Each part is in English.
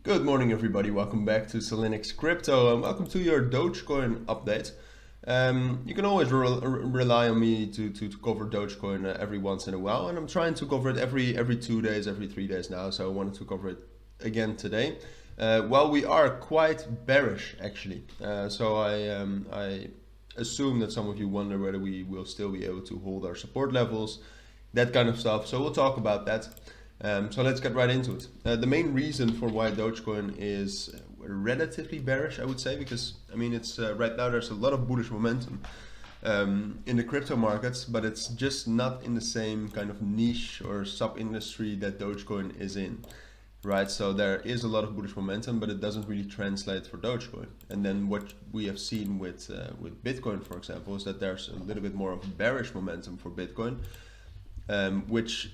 Good morning, everybody. Welcome back to Cilinix Crypto and welcome to your Dogecoin update. You can always rely on me to cover Dogecoin every once in a while, and I'm trying to cover it every 2 days, every 3 days now. So I wanted to cover it again today. Well, we are quite bearish actually. So I assume that some of you wonder whether we will still be able to hold our support levels, that kind of stuff. So we'll talk about that. So let's get right into it. The main reason for why Dogecoin is relatively bearish, I would say, because I mean it's right now there's a lot of bullish momentum in the crypto markets, but it's just not in the same kind of niche or sub-industry that Dogecoin is in, right? So there is a lot of bullish momentum, but it doesn't really translate for Dogecoin. And then what we have seen with Bitcoin, for example, is that there's a little bit more of bearish momentum for Bitcoin, which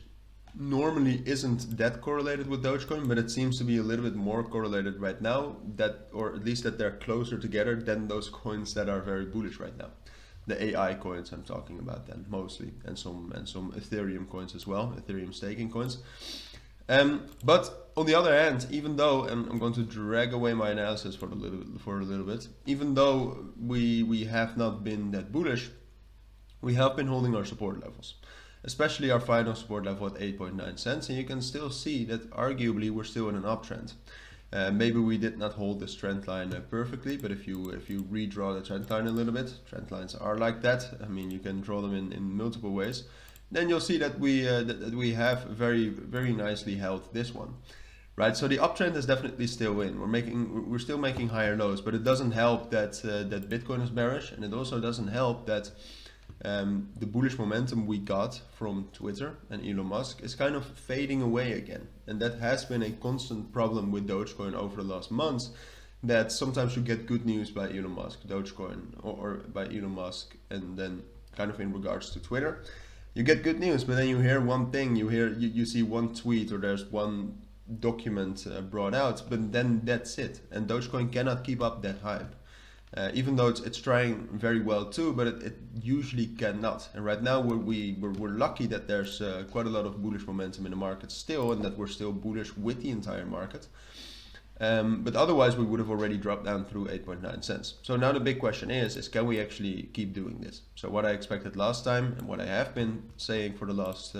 normally isn't that correlated with Dogecoin, but it seems to be a little bit more correlated right now, that, or at least that they're closer together than those coins that are very bullish right now. The AI coins I'm talking about then mostly, and some Ethereum coins as well, Ethereum staking coins. But on the other hand, even though, and I'm going to drag away my analysis for a little bit, even though we have not been that bullish, we have been holding our support levels, especially our final support level at 8.9 cents, and you can still see that arguably we're still in an uptrend. Maybe we did not hold this trend line perfectly, but if you redraw the trend line a little bit, trend lines are like that. I mean, you can draw them in multiple ways. Then you'll see that we have very nicely held this one, right? So the uptrend is definitely still in. We're still making higher lows, but it doesn't help that that Bitcoin is bearish, and it also doesn't help that the bullish momentum we got from Twitter and Elon Musk is kind of fading away again. And that has been a constant problem with Dogecoin over the last months, that sometimes you get good news by Elon Musk, Dogecoin, or by Elon Musk, and then kind of in regards to Twitter, you get good news, but then you hear one thing, you see one tweet, or there's one document brought out, but then that's it. And Dogecoin cannot keep up that hype. Even though it's trying very well too, but it usually cannot. And right now we're lucky that there's quite a lot of bullish momentum in the market still, and that we're still bullish with the entire market. But otherwise we would have already dropped down through 8.9 cents. So now the big question is can we actually keep doing this? So what I expected last time, and what I have been saying for the last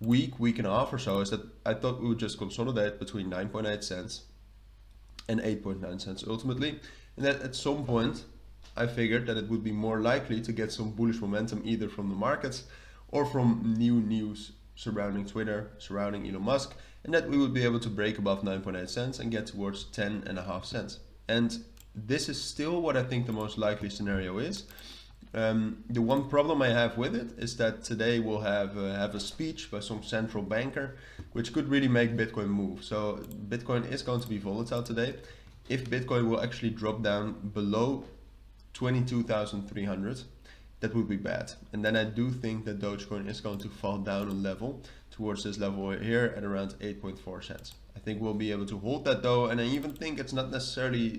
week and a half or so, is that I thought we would just consolidate between 9.8 cents and 8.9 cents ultimately. And that at some point, I figured that it would be more likely to get some bullish momentum either from the markets or from new news surrounding Twitter, surrounding Elon Musk, and that we would be able to break above 9.8 cents and get towards 10.5 cents. And this is still what I think the most likely scenario is. The one problem I have with it is that today we'll have a speech by some central banker, which could really make Bitcoin move. So Bitcoin is going to be volatile today. If Bitcoin will actually drop down below 22,300, that would be bad. And then I do think that Dogecoin is going to fall down a level towards this level here at around 8.4 cents. I think we'll be able to hold that though, and I even think it's not necessarily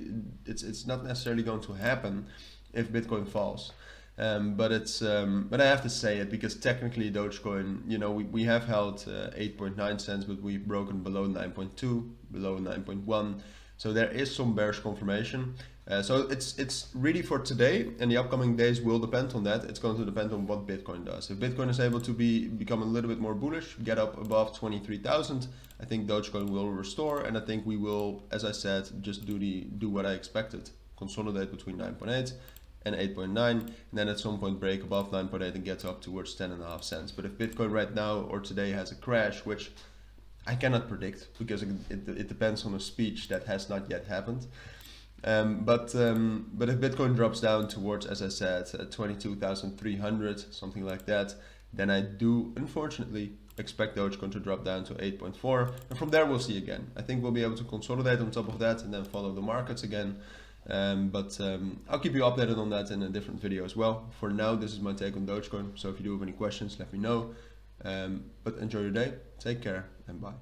going to happen if Bitcoin falls. But I have to say it because technically Dogecoin, you know, we have held 8.9 cents, but we've broken below 9.2, below 9.1. So there is some bearish confirmation. So it's really for today, and the upcoming days will depend on that. It's going to depend on what Bitcoin does. If Bitcoin is able to become a little bit more bullish, get up above 23,000, I think Dogecoin will restore, and I think we will, as I said, just do what I expected. Consolidate between 9.8 and 8.9, and then at some point break above 9.8 and get up towards 10.5 cents. But if Bitcoin right now or today has a crash, which I cannot predict because it depends on a speech that has not yet happened. But if Bitcoin drops down towards, as I said, 22,300, something like that, then I do unfortunately expect Dogecoin to drop down to 8.4, and from there we'll see again. I think we'll be able to consolidate on top of that and then follow the markets again. But I'll keep you updated on that in a different video as well. For now, this is my take on Dogecoin. So if you do have any questions, let me know. But enjoy your day, take care, and bye.